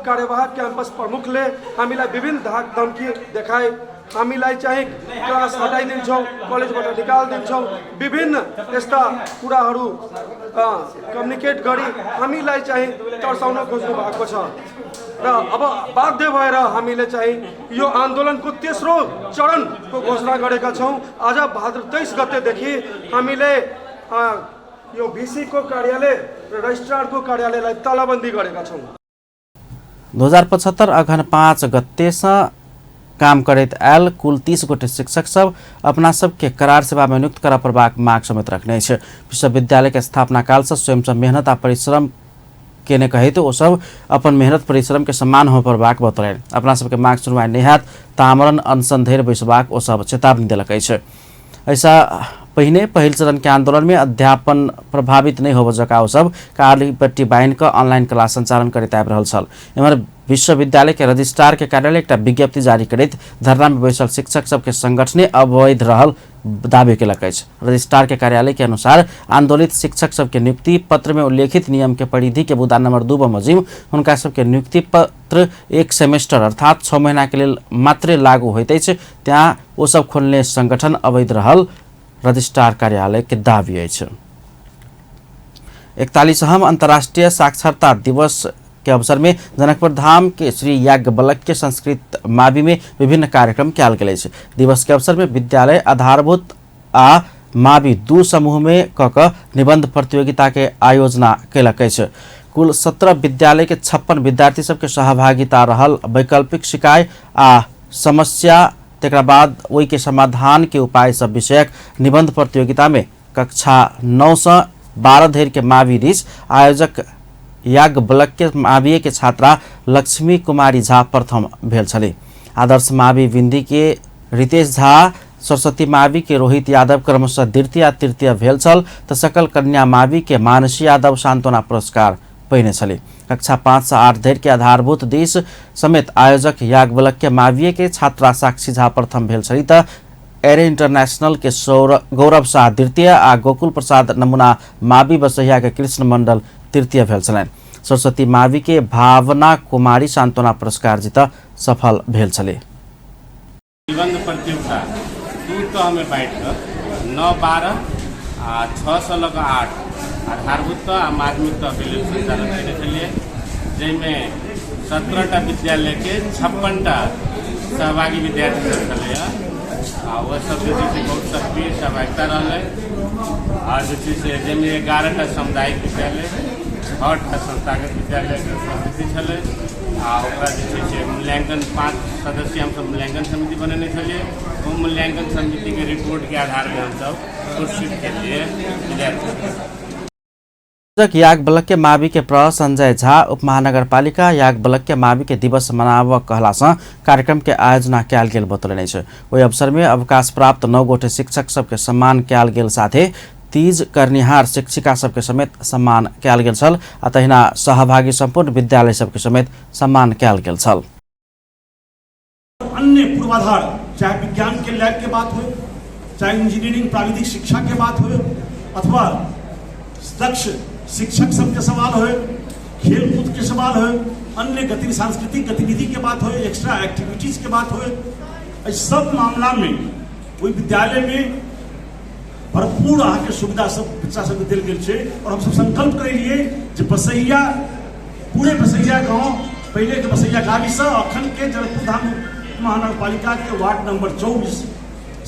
कार्यवाहक क्याम्पस प्रमुखले हामीलाई विभिन्न धाक धम्की देखाए, हामीलाई चाहिँ क्लास हटाइदिन्छौँ, कलेजबाट निकालिदिन्छौँ, विभिन्न यस्ता कुराहरू कम्युनिकेट गरी हामीलाई चाहिँ तर्साउन खोज्नु भएको छ। र अब बाध्य भएर हामीले चाहिँ यो आन्दोलनको तेस्रो चरणको घोषणा गरेका छौँ। आज भाद्र 23 गतेदेखि हामीले यो भिसीको कार्यालय र रजिस्ट्रारको कार्यालयलाई तालाबन्दी गरेका छौँ। 2075 अघन 5 गते से काम करत आयल कुल 30 गोटे शिक्षक सब अपना सब के करार सेवा में नियुक्त कर प्रभाग मांग समेत रखने छै। विश्वविद्यालय के स्थापना काल से स्वयं से मेहनत आ परिश्रम केने कहे तो वो सब अपन मेहनत परिश्रम के सम्मान हो प्रभाग बतौलन। अपना सबके मांग सुनवाई नहीं हैत तामरण अनशन धैर्य बैसबाक ओ सब चेतावनी दिलक अछि। ऐसा पहिल चरण के आंदोलन में अध्यापन प्रभावित नहीं हो जका ओ सब काली पट्टी बाइन का ऑनलाइन क्लास संचालन करत आबि रहल छल। एमहर विश्वविद्यालय के रजिस्ट्रार के कार्यालय एक विज्ञप्ति जारी करत धरना में बैसल शिक्षक सबके संगठने अवैध रहल दावे केलक अछि। रजिस्ट्रार के कार्यालय के अनुसार आंदोलित शिक्षक सबके नियुक्ति पत्र में उल्लेखित नियम के परिधि के बुदा नंबर 2 बमोजिम हुनका सबके नियुक्ति पत्र 1 सेमेस्टर अर्थात 6 महीना के लेल मात्र लागू होइत अछि। त्यहाँ ओ सब खोलने संगठन अवैध रहल रजिस्ट्रार कार्यालय के दावी अछि। 41वां अंतर्राष्ट्रीय साक्षरता दिवस के अवसर में जनकपुर धाम के श्री याज्ञवल्क्य संस्कृत मावि में विभिन्न कार्यक्रम कयल गेल अछि। दिवस के अवसर में विद्यालय आधारभूत आ मावि 2 समूह में कऽ निबंध प्रतियोगिता के आयोजना कयलक अछि। कुल 17 विद्यालय के 56 विद्यार्थी सबके सहभागिता रहल। वैकल्पिक शिकाय आ समस्या तेकरा बाद ओई के समाधान के उपाय सब विषयक निबंध प्रतियोगिता में कक्षा 9 से 12 धरि के मावि रिस आयोजक याज्ञवल्क्य मावि के छात्रा लक्ष्मी कुमारी झा प्रथम भेल छली। आदर्श मावि विंदी के रितेश झा, सरस्वती मावि के रोहित यादव क्रमशः द्वितीय तृतीय भेल छल त सकल कन्या मावि के मानसी यादव सांत्वना पुरस्कार पहिने छली। कक्षा 5 से 8 धरि के आधारभूत दिश समेत आयोजक याज्ञवल्क्य मावि के छात्रा साक्षी झा प्रथम भेल छली त एरे इंटरनेशनल के गौरव शाह द्वितीय आ गोकुल प्रसाद नमूना मावि बसैया के कृष्ण मंडल तृतीय भेल छलनि। सरस्वती मावि के भावना कुमारी सांत्वना पुरस्कार जीत सफल भेल छले। निबंध प्रतियोगिता दू तह में बाँट कर 9-12 आ 6-8 आधारभूत आ माध्यमिक तह के लिए संचालन कने छलिए, जैमे 17टा विद्यालय के 56टा सहभागी विद्यार्थी सब छलैया आ वो सब जे छै बहुत सक्रिय सहभागिता रहलै। आ जे छै से जैमे 11टा सामुदायिक विद्यालय, 6टा संस्थागत विद्यालय के उपस्थिति छलै आ ओकरा जे छै से मूल्यांकन 5 सदस्यीय हमसब मूल्यांकन समिति बनेने छलिए। वो मूल्यांकन समिति के रिपोर्ट के आधार में हमसब पुरस्कृत केलिए विद्यार्थी। याग बलक्य मावि के प्र संजय झा उपमहानगरपालिका याग बलक्य मावि के दिवस मनाव कहलासँ कार्यक्रम के आयोजना कयल गेल बतौलनि छै। ओहि अवसर में अवकाश प्राप्त 9 गोटे शिक्षक सबके सम्मान कयल गेल, साथे तीज करनिहार शिक्षिका सबके समेत सम्मान कयल गेल छल आ तहिना सहभागी संपूर्ण विद्यालय सबके समेत सम्मान कयल गेल छल। अन्य पूर्वाधार चाहे विज्ञान के लैब के बात हो, चाहे इंजीनियरिंग प्राविधिक शिक्षा के बात हो, अथवा दक्ष शिक्षक सबके सवाल हो, खेल कूद के सवाल हो, अन्य सांस्कृतिक गतिविधि के बात हो, एक्स्ट्रा एक्टिविटीज के बात हो, इस सब मामला में वही विद्यालय में भरपूर अहाँ के सुविधा सब बच्चा सबके दिल गेल छै। और हम सब संकल्प करेलिए जे बसैया पूरे बसैया गाँव पहले के बसैया गावी से अखन के जनकपुर धाम महानगरपालिका के वार्ड नंबर 24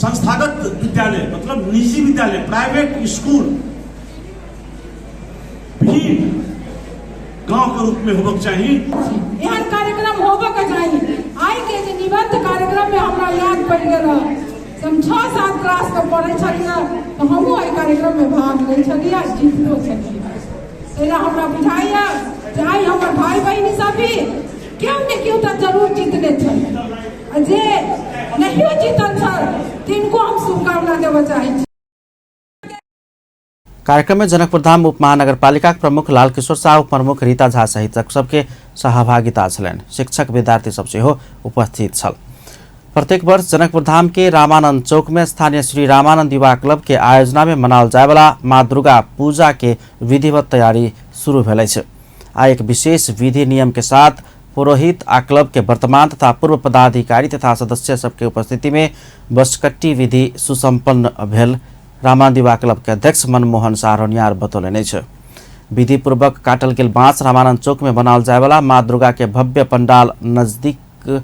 संस्थागत विद्यालय मतलब निजी विद्यालय प्राइवेट स्कूल भी गांव के रूप में होबक चाहिए। एहन कार्यक्रम होबक चाहिए। आई के जे निबंध कार्यक्रम में हमरा याद पड़ गेल, हम 6-7 क्लास में पढ़े छलिए तो हमहूँ एहि कार्यक्रम में भाग लै छलिए, जीतलो छलिए। एना हमरा बुझाइए जे आई हमर भाई बहिनी सब भी क्यों ने क्यों तो जरूर जीतने छल, जे नहीं जीतल छल तिनको हम शुभकामना देबऽ चाहै छी। कार्यक्रम में जनकपुर धाम उप महानगरपालिका प्रमुख लाल किशोर शाह, उप प्रमुख रीता झा सहित सबके सहभागिता छलनि। शिक्षक विद्यार्थी सब सेहो उपस्थित छल। प्रत्येक वर्ष जनकपुर धाम के रामानंद चौक में स्थानीय श्री रामानंद युवा क्लब के आयोजना में मनाओल जाय वाला माँ दुर्गा पूजा के विधिवत तैयारी शुरू भेल छै। आ एक विशेष विधि नियम के साथ पुरोहित आ क्लब के वर्तमान तथा पूर्व पदाधिकारी तथा सदस्य सबके उपस्थिति में बसकट्टी विधि सुसंपन्न भेल। रामानंद युवा क्लब के अध्यक्ष मनमोहन सारोनियार बतौलनि छै। विधि पूर्वक काटल गेल बाँस रामानंद चौक में बनाओल जाय वाला माँ दुर्गा के भव्य पंडाल नजदीक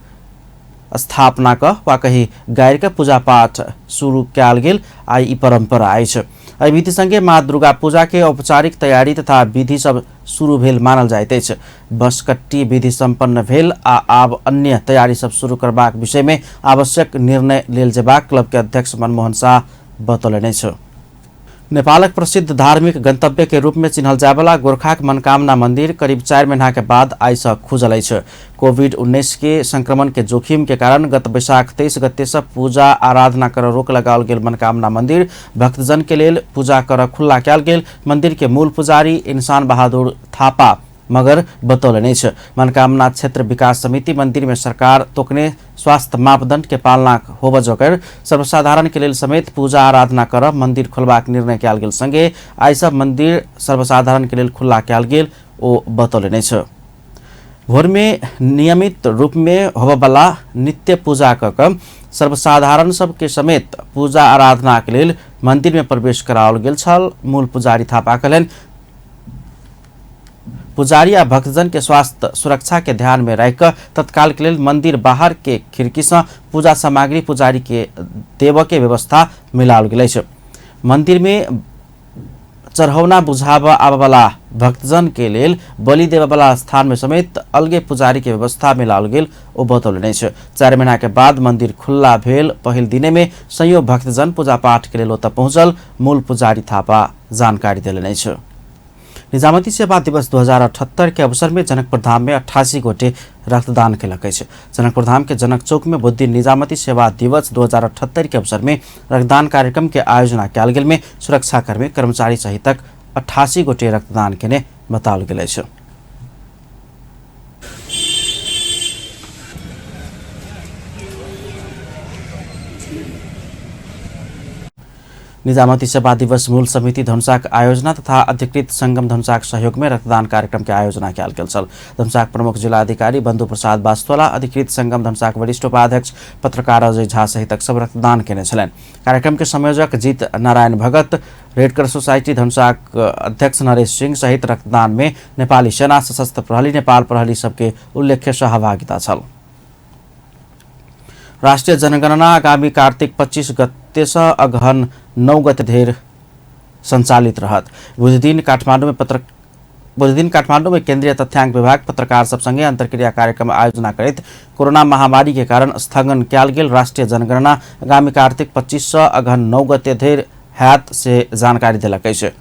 स्थापना क वा कही गायर के पूजा पाठ शुरू कयल गेल। आई ई परंपरा अछि। एहि विधि संगे माँ दुर्गा पूजा के औपचारिक तैयारी तथा विधि सब शुरू भेल मानल जाइत अछि। बसकट्टी विधि संपन्न भेल आ आब अन्य तैयारी सब शुरू करबाक विषय में आवश्यक निर्णय लेल जेबाक क्लब के अध्यक्ष मनमोहन शाह बतौलनि छै। नेपालक प्रसिद्ध धार्मिक गंतव्य के रूप में चिन्हल जाय वाला गोरखाक मनोकामना मंदिर करीब 4 महीना के बाद आई से खुजल अछि। कोविड-19 के संक्रमण के जोखिम के कारण गत वैशाख 23 गते से पूजा आराधना कर रोक लगाओल गेल मनोकामना मंदिर भक्तजन के लेल पूजा कर खुला कयल गेल। मंदिर के मूल पुजारी इंसान बहादुर थापा मगर बतौलनि छै। मनोकामना क्षेत्र विकास समिति मंदिर में सरकार तोकने स्वास्थ्य मापदंड के पालना होब जोकर सर्वसाधारण के लेल समेत पूजा आराधना कर मंदिर खोलबाक निर्णय कयल गेल। संगे आई सब मंदिर सर्वसाधारण के लेल खुला कयल गेल ओ बतौलनि छै। भोर में नियमित रूप में होबवला नित्य पूजा क सर्वसाधारण सब के समेत पूजा आराधना के लेल मंदिर में प्रवेश कराओल गेल छल। मूल पुजारी थापा कहलनि पुजारी आ भक्तजन के स्वास्थ्य सुरक्षा के ध्यान में रख तत्काल के लेल मंदिर बाहर के खिड़की से पूजा सामग्री पुजारी के देव के व्यवस्था मिलाओल गेल छै। मंदिर में चढ़ौना बुझाव आबवला भक्तजन के लेल बलि देववला स्थान में समेत अलगे पुजारी के व्यवस्था मिलाओल गेल ओ बतौलनि छै। 4 महीना के बाद मंदिर खुला भेल पहिल दिने में सयौं भक्तजन पूजा पाठ के लेल ओतऽ पहुंचल। मूल पुजारी थापा जानकारी देलनि छै। निजामती सेवा दिवस 2078 के अवसर में जनकपुर धाम में 88 गोटे रक्तदान केलक अछि। जनकपुर धाम के जनक चौक में बुद्धि निजामती सेवा दिवस 2078 के अवसर में रक्तदान कार्यक्रम के आयोजना कयल गेल में सुरक्षाकर्मी कर्मचारी सहितक 88 गोटे रक्तदान केने बताओल गेल अछि। निजामती सेवा दिवस मूल समिति धनुषाक आयोजना तथा अधिकृत संगम धनुषाक सहयोग में रक्तदान कार्यक्रम के आयोजना किया गेल छल। धनुषाक प्रमुख जिला अधिकारी बंधु प्रसाद वास्तोला, अधिकृत संगम धनुषाक वरिष्ठ उपाध्यक्ष पत्रकार अजय झा सहित सब रक्तदान केने छलैन। कार्यक्रम के संयोजक जीत नारायण भगत, रेडक्रॉस सोसाइटी धनुषाक अध्यक्ष नरेश सिंह सहित रक्तदान में नेपाली सेना, सशस्त्र प्रहरी, नेपाल प्रहरी सबके उल्लेख्य सहभागिता छल। राष्ट्रिय जनगणना आगामी कार्तिक 25 गते से अगहन 9 गते धेर संचालित रहत। बुध दिन काठमाडौँ में केंद्रीय तथ्यांक विभाग पत्रकार सबसँगै अंतर्क्रिया कार्यक्रम आयोजना करैत कोरोना महामारी के कारण स्थगन कयल गेल राष्ट्रिय जनगणना आगामी कार्तिक 25 से अगहन 9 गते धेर हैत से जानकारी देलक अछि।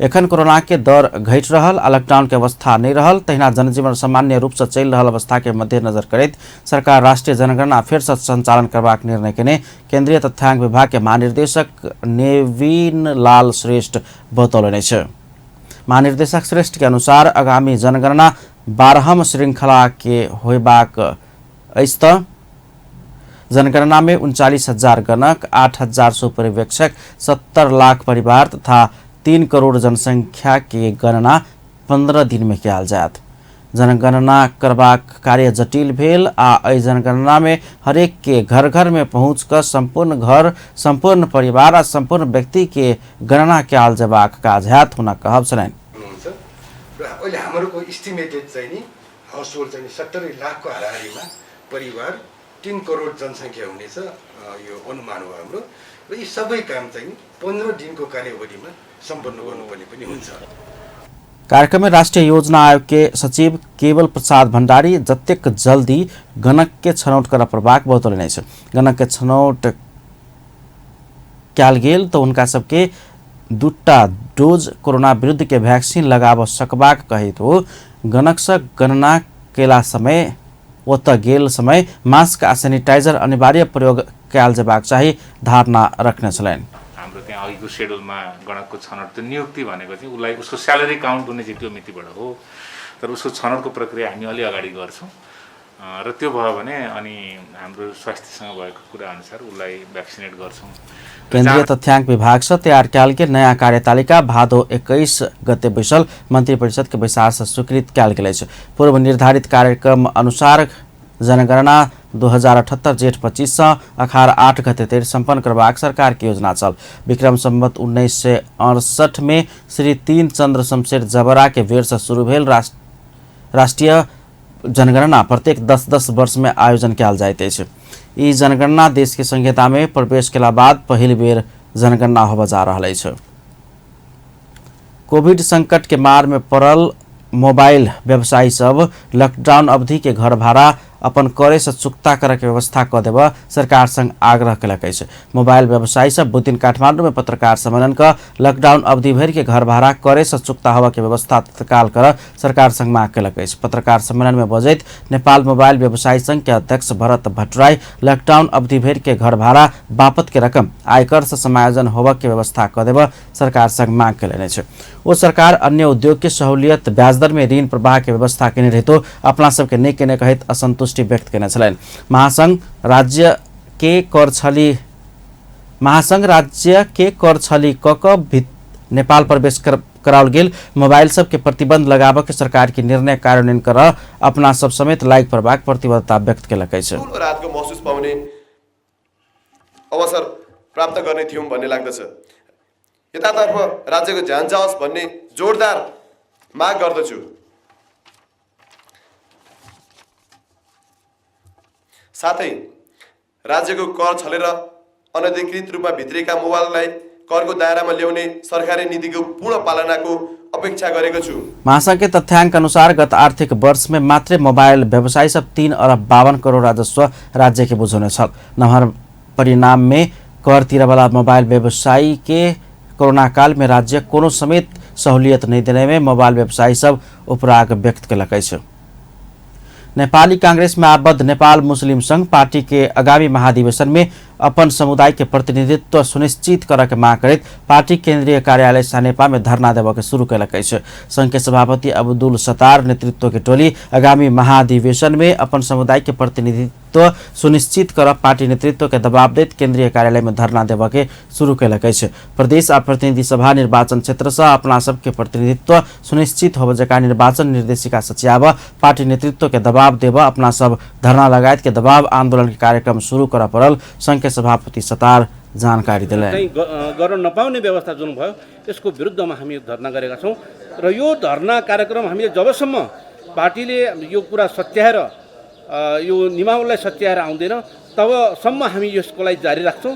एखन कोरोना के दर घटि रहल आ लॉकडाउन के अवस्था नहीं रहल, तहिना जनजीवन सामान्य रूप से चलि रहल अवस्था के मद्देनजर करैत सरकार राष्ट्रीय जनगणना फेर से संचालन करबाक निर्णय केने केंद्रीय तथ्यांक विभाग के महानिर्देशक नेविन लाल श्रेष्ठ बतौलनि अछि। महानिर्देशक श्रेष्ठ के अनुसार आगामी जनगणना 12हम श्रृंखला के होयबाक अछि त जनगणना में 39,000 गणक, 8,000 पर्यवेक्षक, 70 लाख परिवार तथा 3 करोड़ जनसंख्या के गणना 15 दिन में कयल जायत। जनगणना करबाक कार्य जटिल भेल आ एहि जनगणना में हरेक के घर घर में पहुँच कर संपूर्ण घर, संपूर्ण परिवार आ संपूर्ण व्यक्ति के गणना कयल जबाक काज हैत हुनक कहब छलनि। अहिले हाम्रो एस्टिमेटेड चाहिँ नि हाउस होल्ड चाहिँ 70 लाखको हाराहारीमा परिवार 3 करोड जनसङ्ख्या हुनेछ यो अनुमान हो हाम्रो र यी सबै काम चाहिँ 15 दिनको कार्यावधिमा सम्पन्न गर्नुपर्ने पनि हुन्छ। कार्यक्रम में राष्ट्रीय योजना आयोग के सचिव केवल प्रसाद भण्डारी जतेक जल्दी गणक के छनौट कर प्रभाग बतौलनि अछि। गणक के छनौट कयल गेल तो उनका सबके 2टा डोज कोरोना विरुद्ध के वैक्सीन लगाब सकबाक कहित हो। गणक से गणना केला समय ओतऽ गेल समय मास्क आ सैनिटाइजर अनिवार्य प्रयोग कयल जबाक चाही धारणा रखने छलनि। हाम्रो त्यहाँ अघिको शेड्युलमा गणकको छनौट त्यो नियुक्ति भनेको चाहिँ उसलाई उसको स्यालेरी काउन्ट हुने चाहिँ त्यो मितिबाट हो, तर उसको छनौटको प्रक्रिया हामी अलि अगाडि गर्छौँ र त्यो भयो भने अनि हाम्रो स्वास्थ्यसँग भएको कुरा अनुसार उसलाई भ्याक्सिनेट गर्छौँ। केंद्रीय तथ्यांक विभाग से तैयार कयल गेल नया कार्यतालिका भादो 21 गते बैसल मंत्री परिषद के बैसार से स्वीकृत कयल गेल अछि। पूर्व निर्धारित कार्यक्रम अनुसार जनगणना 2078 जेठ 25 से अखाड़ 8 गते तक संपन्न करबाक सरकार की योजना छल। विक्रम संवत 1968 में श्री 3 चंद्र शमशेर जबरा के बेर से शुरू भेल राष्ट्रीय जनगणना प्रत्येक 10-10 वर्ष में आयोजन कयल जाइत अछि। ई जनगणना देश के संहिता में प्रवेश केला बाद पहिल बेर जनगणना होबय जा रहल अछि। कोविड संकट के मार में पड़ल मोबाइल व्यवसायी सब लॉकडाउन अवधि के घर भाड़ा अपन करे से चुकता करे के व्यवस्था क देब सरकार संग आग्रह कलक अछि। मोबाइल व्यवसायी सब बुध काठमांडू में पत्रकार सम्मेलन का लॉकडाउन अवधि भर के घर भाड़ा करे से चुकता होबा के व्यवस्था तत्काल कर सरकार संग मांग कलक अछि। पत्रकार सम्मेलन में बजैत नेपाल मोबाइल व्यवसायी संघ के अध्यक्ष भरत भट्टराई लॉकडाउन अवधि भर के घर भाड़ा बापत के रकम आयकर से समायोजन होबा के व्यवस्था क देब सरकार संग मांग कयलनि अछि। ओ सरकार अन्य उद्योग के सहूलियत ब्याज दर में ऋण प्रवाह के व्यवस्था केने रहितो अपना सबके नहीं केने कहित असंतुष्टि व्यक्त केने छलनि। महासंघ राज्य के कर छली क नेपाल प्रवेश कराओल गेल मोबाइल सब के प्रतिबंध लगाब के सरकार की निर्णय कार्यान्वयन कर अपना सब समेत लायक प्रभाग प्रतिबद्धता व्यक्त केलक अछि। रातको महसुस पाउने अवसर प्राप्त गर्ने थियौं भन्ने लाग्दछ। यतातर्फ राज्यको ध्यान जाओस् भन्ने जोरदार माग गर्दछु। साथै राज्यको कर छलेर अनधिकृत रूपमा भित्रिएका मोबाइललाई करको दायरामा ल्याउने सरकारी नीतिको पूर्ण पालनाको अपेक्षा गरेको छु। महासंघ के तथ्यांक अनुसार गत आर्थिक वर्ष में मात्र मोबाइल व्यवसायी सब 3 अरब 52 करोड़ राजस्व राज्य के बुझौने छ। नहर परिणाम में कर तिरवाला मोबाइल व्यवसायी के कोरोना काल में राज्य कोनो समेत सहूलियत नहीं देने में मोबाइल व्यवसायी सब उपराग व्यक्त कयलक अछि। नेपाली कांग्रेस में आबद्ध नेपाल मुस्लिम संघ पार्टी के आगामी महाधिवेशन में अपन समुदाय के प्रतिनिधित्व सुनिश्चित करे के मांग करैत पार्टी केंद्रीय कार्यालय सानेपा में धरना देव के शुरू कयलक अछि। संघ के सभापति अब्दुल सत्तार नेतृत्व के टोली आगामी महाधिवेशन में अपन समुदाय के प्रतिनिधित्व प्रतिनिधित्व सुनिश्चित कर पार्टी नेतृत्व के दबाव देत केंद्रीय कार्यालय में धरना देवा के शुरू कैलक अछि। प्रदेश आ प्रतिनिधि सभा निर्वाचन क्षेत्र से अपना सबके प्रतिनिधित्व सुनिश्चित होब जका निर्वाचन निर्देशिका सच्याव पार्टी नेतृत्व के दबाव देव अपना सब धरना लगायत के दबाव आंदोलन के कार्यक्रम शुरू कर पड़ल संघ के सभापति सतार जानकारी दिले। गर्न नपाउने व्यवस्था जुन भयो त्यसको विरुद्धमा हामी धरना गरेका छौं र यो धरना कार्यक्रम हामीले जबसम्म पार्टीले यो कुरा सच्याएर यो नियमावलीलाई सच्याएर आउँदैन तबसम्म हामी यसको लागि जारी राख्छौं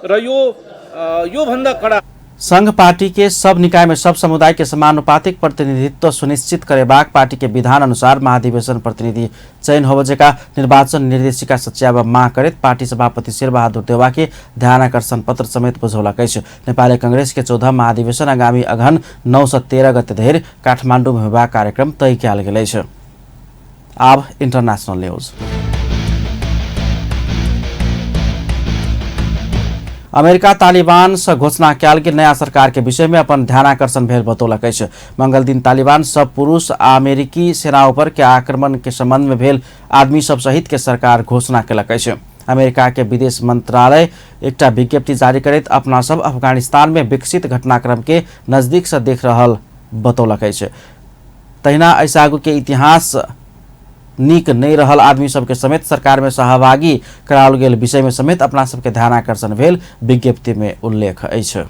र यो भन्दा कडा संघ पार्टी के सब निकाय में सब समुदाय के समानुपातिक प्रतिनिधित्व सुनिश्चित करे बाग पार्टी के विधान अनुसार महाधिवेशन प्रतिनिधि चयन होबजेका निर्वाचन निर्देशिका सच्याव माग करेत पार्टी सभापति शेरबहादुर देउवा के ध्यानाकर्षण पत्र समेत बुझौलक अछि। नेपाली कांग्रेस के 14 महाधिवेशन आगामी अघन 9 से 13 गते धरि काठमाडौँ में होबाक कार्यक्रम तय कयल गेल अछि। अब इंटरनेशनल न्यूज। अमेरिका तालिबान से घोषणा कयल गेल नया सरकार के विषय में अपन ध्यानाकर्षण भेल बतौलक अछि। मंगल दिन तालिबान सब पुरुष अमेरिकी सेनाओं पर के आक्रमण के संबंध में भेल आदमी सब सहित के सरकार घोषणा कयलक अछि। अमेरिका के विदेश मंत्रालय एकटा विज्ञप्ति जारी करैत अपना सब अफगानिस्तान में विकसित घटनाक्रम के नजदीक से देख रहल बतौलक अछि। तहिना ऐसागु के इतिहास नीक नहीं रहल आदमी सबके समेत सरकार में सहभागी कराओल गेल विषय में समेत अपना सबके ध्यानाकर्षण भेल विज्ञप्ति में उल्लेख अछि।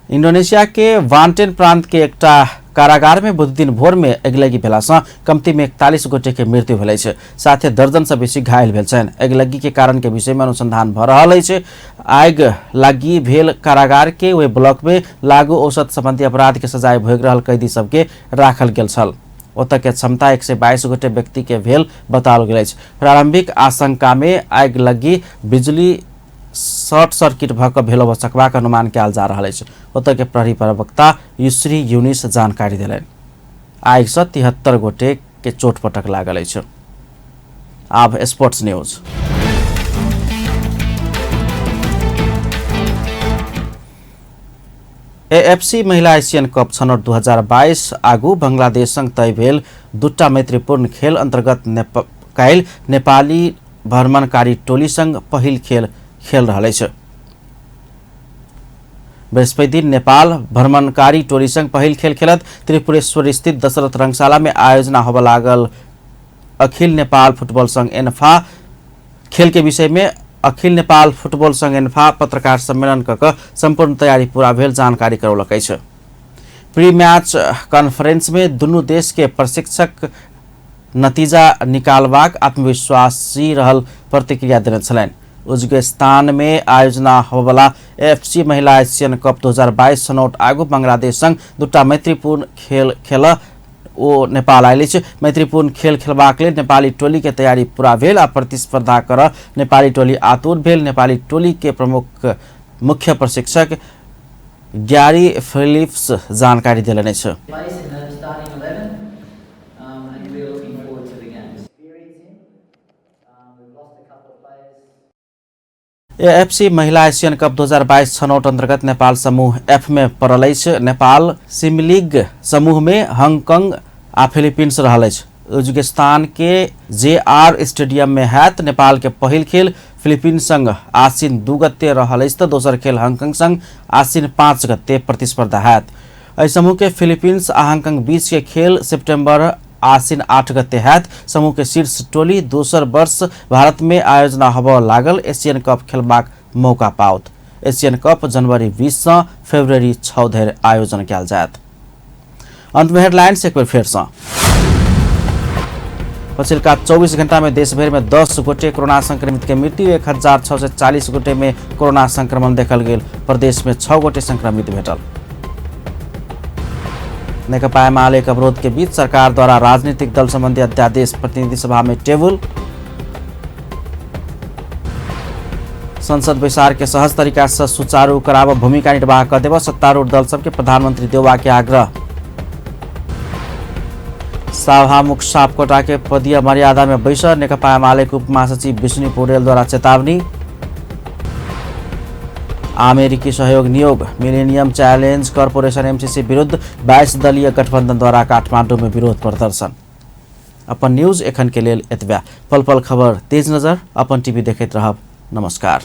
इंडोनेशिया के वान्टेन प्रांत के एकटा कारागार में बुध दिन भोर में अगिलगी भेला से कम्ती में 41 गोटे के मृत्यु भेल अछि। साथे दर्जन से बेसी घायल भेल छन्। अगिलगी के कारण के विषय में अनुसंधान भ रहल अछि। आग लगी भेल कारागार के वे ब्लॉक में लागू औषध संबंधी अपराध के सजाय भोग रहल कैदी सबके राखल गेल छल। ओतऽ के क्षमता 122 गोटे व्यक्ति के भेल बताओल गेल अछि। प्रारंभिक आशंका में आग लगी बिजली शॉर्ट सर्किट भऽ कऽ भेल सकबाक अनुमान कयल जा रहल अछि। ओतऽ के प्रहरी प्रवक्ता युश्री यूनिस जानकारी देलनि। आग से 73 गोटे के चोटपटक लागल अछि। आब स्पोर्ट्स न्यूज। एएफसी महिला एशियन कप छनौट 2022 आगू बांग्लादेश संग तय भेल दूटा मैत्रीपूर्ण खेल अंतर्गत काल्हि नेपाली भ्रमणकारी टोली संग पहिल खेल खेल रहल अछि। बृहस्पति दिन नेपाल भ्रमणकारी टोली संग पहिल खेल खेलत त्रिपुरेश्वर स्थित दशरथ रंगशाला में आयोजना होबय लागल अखिल नेपाल फुटबॉल संघ एन्फा खेल के विषय में अखिल नेपाल फुटबॉल संघ एन्फा पत्रकार सम्मेलन कऽ संपूर्ण तैयारी पूरा भेल जानकारी करौलक अछि। प्री मैच कॉन्फ्रेंस में दुनू देश के प्रशिक्षक नतीजा निकालबाक आत्मविश्वासी रहल प्रतिक्रिया देने छलनि। उज्बेकिस्तान में आयोजना होबला एफसी महिला एशियन कप 2022 छनौट आगू बांग्लादेश संग दूटा मैत्रीपूर्ण खेल खेल ओ नेपाल आयल अछि। मैत्रीपूर्ण खेल खेलबाक लेल नेपाली टोली के तैयारी पूरा भेल आ प्रतिस्पर्धा कर नेपाली टोली आतुर भेल। नेपाली टोली के प्रमुख मुख्य प्रशिक्षक ग्यारी फिलिप्स जानकारी देलनि अछि। एएफसी महिला एशियन कप 2022 छनौट अंतर्गत नेपाल समूह एफ में पड़ल अछि। नेपाल सिमलीग समूह में हांगकांग आ फिलीपींस रहल अछि। उज्बेकिस्तान के जेआर स्टेडियम में हैत नेपाल के पहिल खेल फिलीपींस संग आसिन 2 गते रहल अछि तऽ दोसर खेल हांगकांग संग आसिन 5 गते प्रतिस्पर्धा हैत। एहि समूह के फिलीपींस आ हांगकांग बीच के खेल सितंबर आसिन 8 गते हैत। समूह के शीर्ष टोली दोसर वर्ष भारत में आयोजना होबय लागल एशियन कप खेलबाक मौका पाओत। एशियन कप जनवरी 20 से फरवरी 6 धरि आयोजन कयल जायत। अंत में हेडलाइंस एक बार फेर से। पछिल्का 24 घंटा में देश भर में 10 गोटे कोरोना संक्रमित के मृत्यु 1640 गोटे में कोरोना संक्रमण देखल गेल। प्रदेश में 6 गोटे संक्रमित भेटल। नेकपा एमाले के अवरोध के बीच सरकार द्वारा राजनीतिक दल संबंधी अध्यादेश प्रतिनिधि सभा में टेबल। संसद बैसार के सहज तरीका से सुचारू कराव भूमिका निर्वाह कर देव सत्तारूढ़ दल सबके प्रधानमंत्री देउवा के आग्रह। सभामुख सापकोटा के पदीय मर्यादा में बैस नेकपा एमाले के उप महासचिव विष्णु पौडेल द्वारा चेतावनी। अमेरिकी सहयोग नियोग मिलेनियम चैलेंज कॉर्पोरेशन एमसीसी विरुद्ध 22 दलीय गठबंधन द्वारा काठमांडू में विरोध प्रदर्शन। अपन न्यूज एखन के लेल एतबा। पल पल खबर तेज नजर अपन टीवी देखैत रहब। नमस्कार।